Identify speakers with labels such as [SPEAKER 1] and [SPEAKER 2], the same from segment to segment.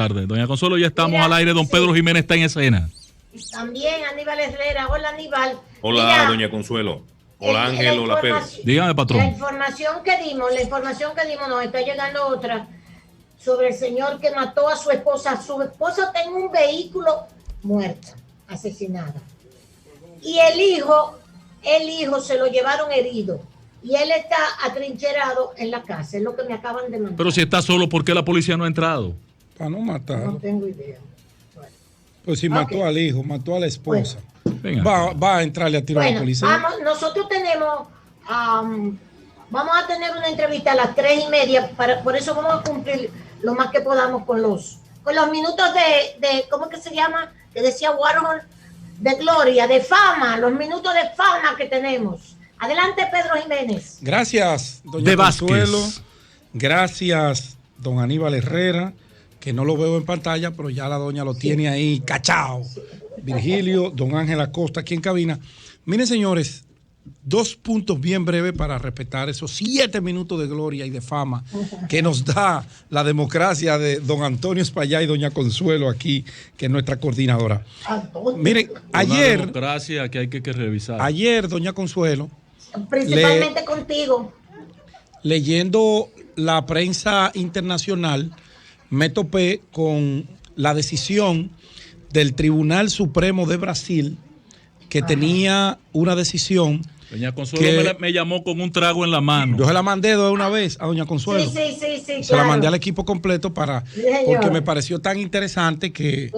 [SPEAKER 1] tardes. Doña Consuelo, ya estamos
[SPEAKER 2] Mira,
[SPEAKER 1] al aire. Don Pedro Jiménez está en escena.
[SPEAKER 2] También Aníbal Herrera. Hola, Aníbal.
[SPEAKER 3] Hola,
[SPEAKER 2] Mira,
[SPEAKER 3] doña Consuelo. Hola, Ángel. Hola, Pedro.
[SPEAKER 1] Dígame,
[SPEAKER 2] La
[SPEAKER 1] patrón.
[SPEAKER 2] información que dimos, nos está llegando otra sobre el señor que mató a su esposa. Su esposa está en un vehículo muerta, asesinada. Y el hijo se lo llevaron herido. Y él está atrincherado en la casa, es lo que me acaban de mandar.
[SPEAKER 1] Pero si está solo, ¿por qué la policía no ha entrado?
[SPEAKER 4] Para no matarlo.
[SPEAKER 2] No tengo idea. Bueno.
[SPEAKER 4] Pues si mató al hijo, mató a la esposa.
[SPEAKER 1] Venga.
[SPEAKER 4] Va a entrarle a tiro a la policía.
[SPEAKER 2] Nosotros tenemos, vamos a tener una entrevista a las 3:30, por eso vamos a cumplir lo más que podamos con los minutos de ¿cómo que se llama? Que decía Warhol, de gloria, de fama, los minutos de fama que tenemos. Adelante, Pedro Jiménez.
[SPEAKER 4] Gracias, doña Consuelo. Gracias, don Aníbal Herrera, que no lo veo en pantalla, pero ya la doña lo tiene ahí cachao. Virgilio, don Ángel Acosta aquí en cabina. Miren, señores, 2 puntos bien breves para respetar esos 7 minutos de gloria y de fama que nos da la democracia de don Antonio Espaillá y doña Consuelo aquí, que es nuestra coordinadora. Miren, ayer...
[SPEAKER 1] Una democracia que hay que revisar.
[SPEAKER 4] Ayer, doña Consuelo...
[SPEAKER 2] Principalmente contigo.
[SPEAKER 4] Leyendo la prensa internacional, me topé con la decisión del Tribunal Supremo de Brasil, que tenía una decisión.
[SPEAKER 1] Doña Consuelo me llamó con un trago en la mano.
[SPEAKER 4] Yo se la mandé de una vez a doña Consuelo.
[SPEAKER 2] Sí,
[SPEAKER 4] se la mandé al equipo completo porque me pareció tan interesante que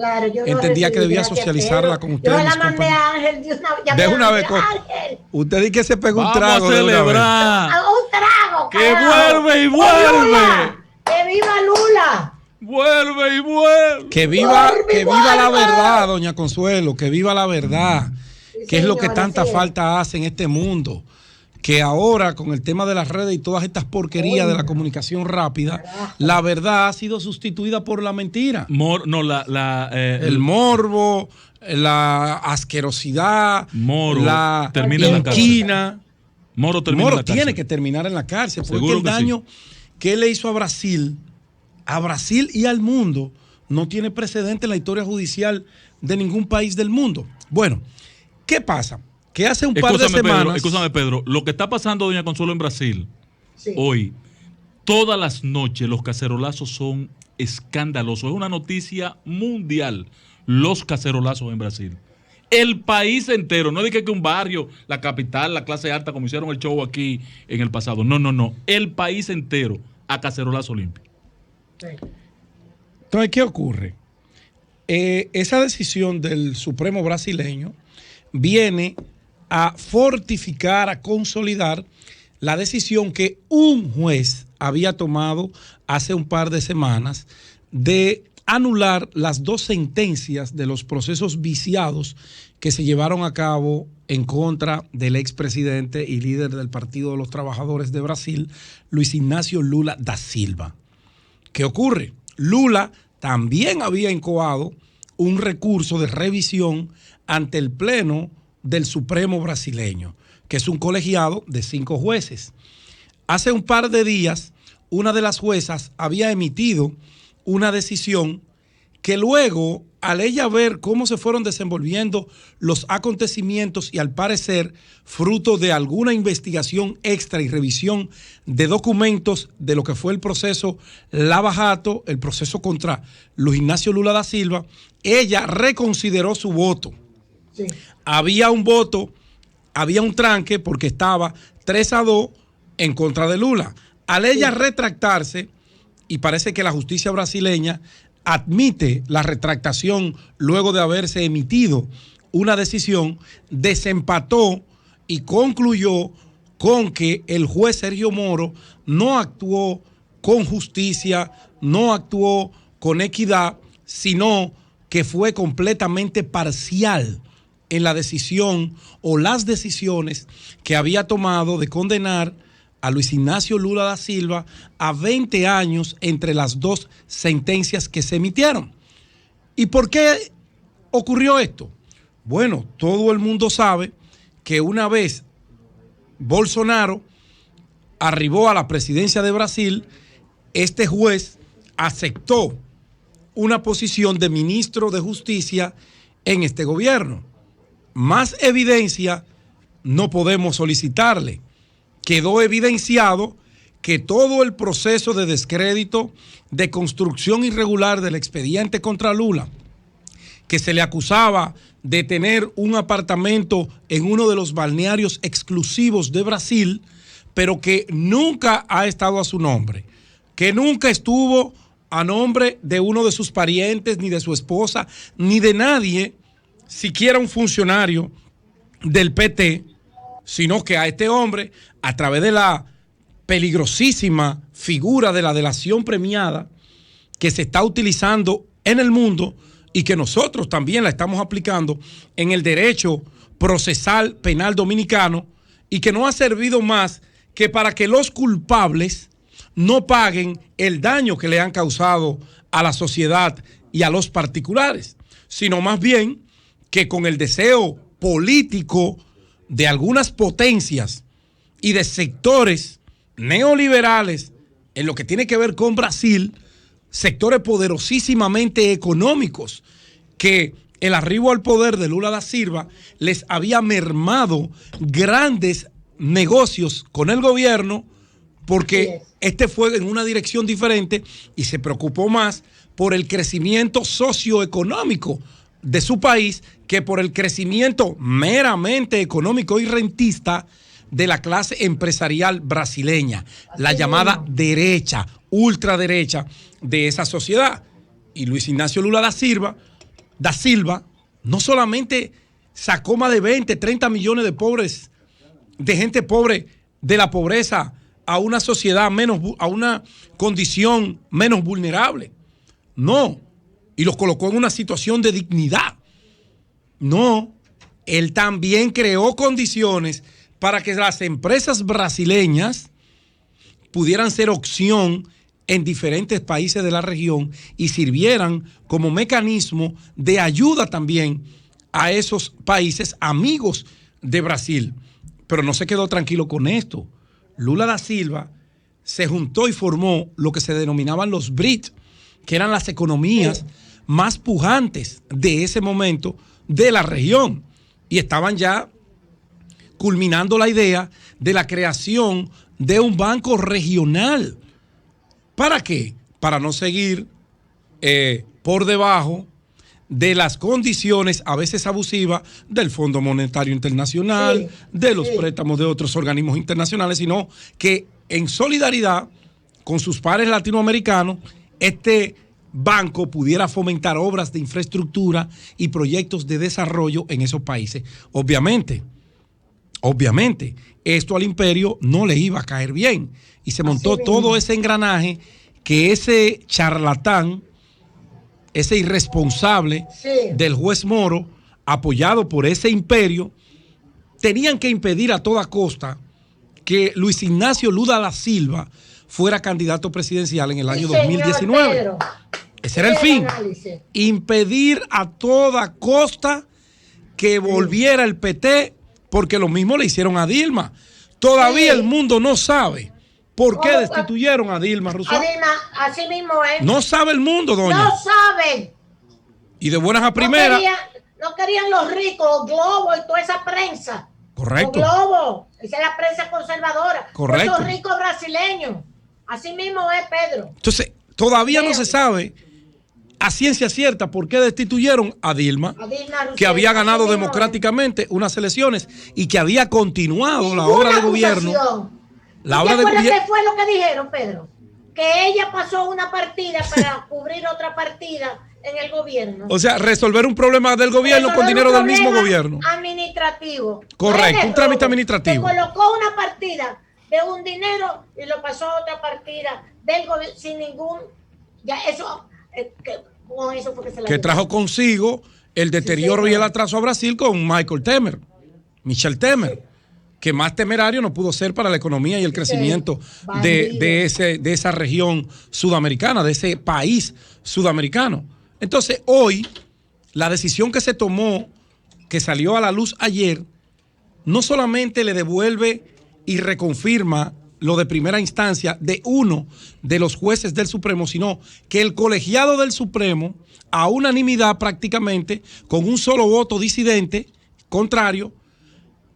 [SPEAKER 4] entendía que debía socializarla con ustedes.
[SPEAKER 2] Yo la mandé a Ángel
[SPEAKER 4] de una vez. Usted dice que se pegó un trago.
[SPEAKER 1] Vamos a celebrar.
[SPEAKER 2] Un trago.
[SPEAKER 1] Que vuelve y vuelve.
[SPEAKER 2] Que viva Lula.
[SPEAKER 1] Vuelve y vuelve.
[SPEAKER 4] Que viva la verdad, doña Consuelo, que viva la verdad. Que es lo que tanta falta hace en este mundo. Que ahora, con el tema de las redes y todas estas porquerías de la comunicación rápida, la verdad ha sido sustituida por la mentira. El morbo, la asquerosidad, la inquina. Moro tiene que terminar en la cárcel. Porque el daño que él le hizo a Brasil y al mundo, no tiene precedente en la historia judicial de ningún país del mundo. Bueno, ¿qué pasa? Que hace un par de semanas...
[SPEAKER 1] Escúchame, Pedro. Lo que está pasando, doña Consuelo, en Brasil, hoy, todas las noches los cacerolazos son escandalosos. Es una noticia mundial, los cacerolazos en Brasil. El país entero, no dije que un barrio, la capital, la clase alta, como hicieron el show aquí en el pasado. No. El país entero a cacerolazo limpio.
[SPEAKER 4] Entonces, ¿qué ocurre? Esa decisión del Supremo brasileño viene a fortificar, a consolidar la decisión que un juez había tomado hace un par de semanas de anular las 2 sentencias de los procesos viciados que se llevaron a cabo en contra del expresidente y líder del Partido de los Trabajadores de Brasil, Luis Ignacio Lula da Silva. ¿Qué ocurre? Lula también había incoado un recurso de revisión ante el Pleno del Supremo brasileño, que es un colegiado de 5 jueces. Hace un par de días, una de las juezas había emitido una decisión que luego, al ella ver cómo se fueron desenvolviendo los acontecimientos y al parecer fruto de alguna investigación extra y revisión de documentos de lo que fue el proceso Lava Jato, el proceso contra Luis Ignacio Lula da Silva, ella reconsideró su voto. Sí. Había un tranque porque estaba 3-2 en contra de Lula. Al ella retractarse, y parece que la justicia brasileña admite la retractación luego de haberse emitido una decisión, desempató y concluyó con que el juez Sergio Moro no actuó con justicia, no actuó con equidad, sino que fue completamente parcial en la decisión o las decisiones que había tomado de condenar a Luis Ignacio Lula da Silva a 20 años entre las 2 sentencias que se emitieron. ¿Y por qué ocurrió esto? Bueno, todo el mundo sabe que una vez Bolsonaro arribó a la presidencia de Brasil, este juez aceptó una posición de ministro de Justicia en este gobierno. Más evidencia no podemos solicitarle. Quedó evidenciado que todo el proceso de descrédito, de construcción irregular del expediente contra Lula, que se le acusaba de tener un apartamento en uno de los balnearios exclusivos de Brasil, pero que nunca ha estado a su nombre, que nunca estuvo a nombre de uno de sus parientes, ni de su esposa, ni de nadie, siquiera un funcionario del PT, sino que a este hombre, a través de la peligrosísima figura de la delación premiada que se está utilizando en el mundo y que nosotros también la estamos aplicando en el derecho procesal penal dominicano, y que no ha servido más que para que los culpables no paguen el daño que le han causado a la sociedad y a los particulares, sino más bien que con el deseo político de algunas potencias y de sectores neoliberales en lo que tiene que ver con Brasil, sectores poderosísimamente económicos, que el arribo al poder de Lula da Silva les había mermado grandes negocios con el gobierno, porque este fue en una dirección diferente y se preocupó más por el crecimiento socioeconómico de su país que por el crecimiento meramente económico y rentista de la clase empresarial brasileña, la llamada derecha, ultraderecha de esa sociedad. Y Luis Ignacio Lula da Silva no solamente sacó más de 20, 30 millones de pobres, de gente pobre de la pobreza a una sociedad menos, a una condición menos vulnerable. No. Y los colocó en una situación de dignidad. No. Él también creó condiciones para que las empresas brasileñas pudieran ser opción en diferentes países de la región y sirvieran como mecanismo de ayuda también a esos países amigos de Brasil. Pero no se quedó tranquilo con esto. Lula da Silva se juntó y formó lo que se denominaban los BRIC, que eran las economías más pujantes de ese momento de la región, y estaban ya culminando la idea de la creación de un banco regional. ¿Para qué? Para no seguir por debajo de las condiciones a veces abusivas del Fondo Monetario Internacional, de los préstamos de otros organismos internacionales, sino que en solidaridad con sus pares latinoamericanos, este banco pudiera fomentar obras de infraestructura y proyectos de desarrollo en esos países. Obviamente, esto al imperio no le iba a caer bien y se montó todo ese engranaje que ese charlatán, ese irresponsable del juez Moro, apoyado por ese imperio, tenían que impedir a toda costa que Luis Ignacio Lula da Silva fuera candidato presidencial en el año 2019. Pedro, ese era el fin. Impedir a toda costa que volviera el PT, porque lo mismo le hicieron a Dilma. Todavía el mundo no sabe por qué destituyeron a Dilma Rousseff. A Dilma,
[SPEAKER 2] así mismo es.
[SPEAKER 4] No sabe el mundo, doña.
[SPEAKER 2] No sabe.
[SPEAKER 4] Y de buenas a primeras.
[SPEAKER 2] No querían los ricos, los globos y toda esa prensa.
[SPEAKER 4] Correcto.
[SPEAKER 2] Los globos, esa es la prensa conservadora.
[SPEAKER 4] Correcto.
[SPEAKER 2] Los ricos brasileños. Así mismo es, Pedro.
[SPEAKER 4] Entonces, todavía no se sabe a ciencia cierta por qué destituyeron a Dilma que había ganado democráticamente unas elecciones y que había continuado la obra de gobierno.
[SPEAKER 2] ¿Qué fue lo que dijeron, Pedro? Que ella pasó una partida para cubrir otra partida en el gobierno.
[SPEAKER 4] O sea, resolver un problema del gobierno con dinero del mismo gobierno.
[SPEAKER 2] Administrativo.
[SPEAKER 4] Correcto, un trámite administrativo.
[SPEAKER 2] Se colocó una partida de un dinero y lo pasó a otra partida del gobierno sin ningún... Ya eso... con eso fue que se la
[SPEAKER 4] trajo consigo el deterioro y el atraso a Brasil con Michel Temer, que más temerario no pudo ser para la economía y el crecimiento de esa región sudamericana, de ese país sudamericano. Entonces, hoy, la decisión que se tomó, que salió a la luz ayer, no solamente le devuelve y reconfirma lo de primera instancia de uno de los jueces del Supremo, sino que el colegiado del Supremo, a unanimidad prácticamente, con un solo voto disidente, contrario,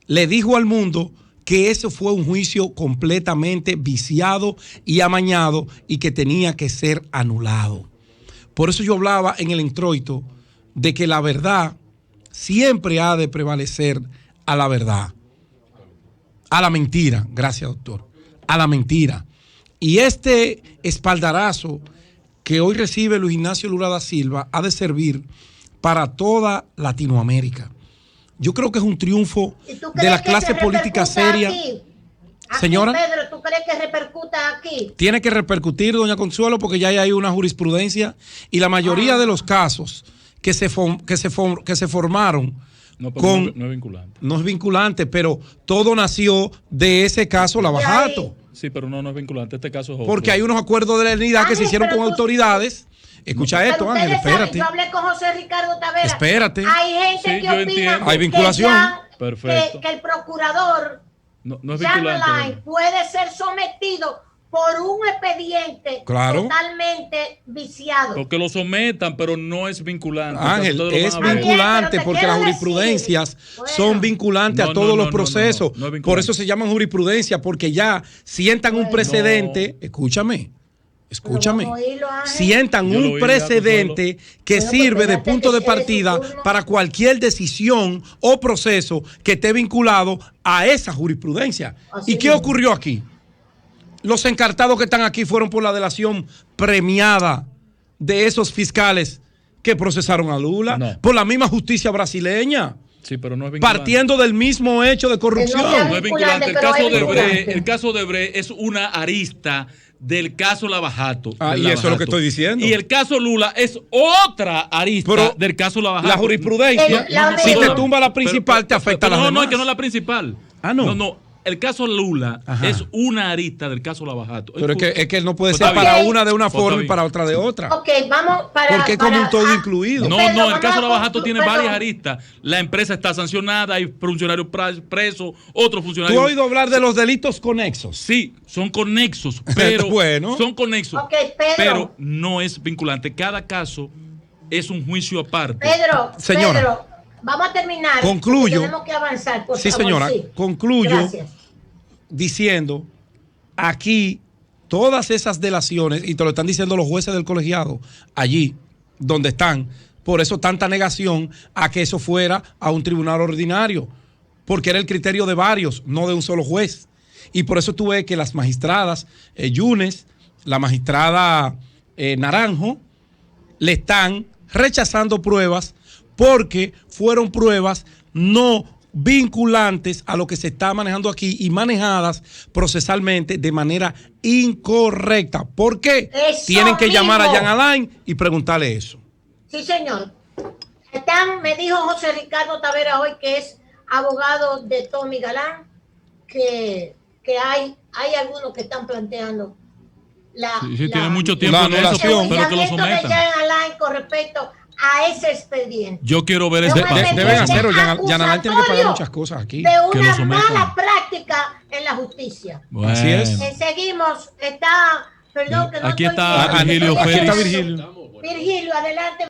[SPEAKER 4] le dijo al mundo que eso fue un juicio completamente viciado y amañado y que tenía que ser anulado. Por eso yo hablaba en el introito de que la verdad siempre ha de prevalecer a la verdad, a la mentira, gracias doctor, a la mentira. Y este espaldarazo que hoy recibe Luis Ignacio Lula da Silva ha de servir para toda Latinoamérica. Yo creo que es un triunfo de la clase política seria.
[SPEAKER 2] Aquí,
[SPEAKER 4] señora,
[SPEAKER 2] Pedro, ¿tú crees que repercuta aquí?
[SPEAKER 4] Tiene que repercutir, doña Consuelo, porque ya hay una jurisprudencia y la mayoría de los casos que se formaron
[SPEAKER 1] no
[SPEAKER 4] con...
[SPEAKER 1] No es vinculante.
[SPEAKER 4] No es vinculante, pero todo nació de ese caso Lavajato.
[SPEAKER 1] Sí, pero no es vinculante. Este caso es otro.
[SPEAKER 4] Porque hay unos acuerdos de la unidad que se hicieron con autoridades. Escucha esto, Ángel, espérate.
[SPEAKER 2] Yo hablé con José Ricardo Tavera.
[SPEAKER 4] Espérate.
[SPEAKER 2] Hay gente que opina
[SPEAKER 4] hay vinculación.
[SPEAKER 2] Que el procurador
[SPEAKER 1] no es vinculante.
[SPEAKER 2] Puede ser sometido por un expediente totalmente viciado.
[SPEAKER 1] Porque lo sometan, pero no es vinculante.
[SPEAKER 4] Ángel, es vinculante porque las jurisprudencias son vinculantes a todos los procesos. Por eso se llaman jurisprudencia, porque ya sientan un precedente. Escúchame. Sientan un precedente que sirve de punto de partida para cualquier decisión o proceso que esté vinculado a esa jurisprudencia. ¿Y qué ocurrió aquí? Los encartados que están aquí fueron por la delación premiada de esos fiscales que procesaron a Lula, por la misma justicia brasileña.
[SPEAKER 1] Sí, pero no es vinculante.
[SPEAKER 4] Partiendo del mismo hecho de corrupción.
[SPEAKER 1] No es vinculante. El caso de Bre es una arista del caso Lavajato.
[SPEAKER 4] Y eso es lo que estoy diciendo.
[SPEAKER 1] Y el caso Lula es otra arista del caso Lavajato.
[SPEAKER 4] La jurisprudencia, si te tumba la principal, te afecta a las demás.
[SPEAKER 1] No, es que no es la principal.
[SPEAKER 4] No.
[SPEAKER 1] No. El caso Lula es una arista del caso Lavajato.
[SPEAKER 4] Pero es que él no puede ser para una de una forma y para otra de otra.
[SPEAKER 2] Ok, vamos para...
[SPEAKER 4] Porque es como un todo incluido.
[SPEAKER 1] No, el caso Lavajato tiene varias aristas. La empresa está sancionada, hay funcionarios presos, otros funcionarios...
[SPEAKER 4] ¿Tú has oído hablar de los delitos conexos?
[SPEAKER 1] Sí, son conexos, pero... Son conexos, pero no es vinculante. Cada caso es un juicio aparte.
[SPEAKER 2] Pedro, vamos a terminar.
[SPEAKER 4] Concluyo.
[SPEAKER 2] Tenemos que avanzar, por favor.
[SPEAKER 4] Señora, concluyo.
[SPEAKER 2] Gracias.
[SPEAKER 4] Diciendo, aquí todas esas delaciones, y te lo están diciendo los jueces del colegiado, allí donde están, por eso tanta negación a que eso fuera a un tribunal ordinario, porque era el criterio de varios, no de un solo juez. Y por eso tú ves que las magistradas Yunes, la magistrada Naranjo, le están rechazando pruebas porque fueron pruebas no vinculantes a lo que se está manejando aquí y manejadas procesalmente de manera incorrecta. ¿Por qué? Tienen que llamar a Jan Alain y preguntarle eso.
[SPEAKER 2] Sí, señor. Me dijo José Ricardo Tavera hoy, que es abogado de Tommy Galán, que hay algunos que están planteando
[SPEAKER 1] tiene mucho tiempo en eso, pero que lo sometan.
[SPEAKER 2] De Jan Alain con respecto a ese expediente.
[SPEAKER 1] Yo quiero ver ese
[SPEAKER 4] expediente. Deben hacerlo. Jan Alain tiene que pagar muchas cosas aquí.
[SPEAKER 2] De una mala práctica en la justicia.
[SPEAKER 1] Bueno.
[SPEAKER 4] Así es.
[SPEAKER 2] Seguimos. Perdón, que no
[SPEAKER 1] aquí
[SPEAKER 2] estoy
[SPEAKER 1] está
[SPEAKER 2] viendo.
[SPEAKER 1] Virgilio Félix.
[SPEAKER 4] Aquí está Virgilio.
[SPEAKER 2] Virgilio, adelante.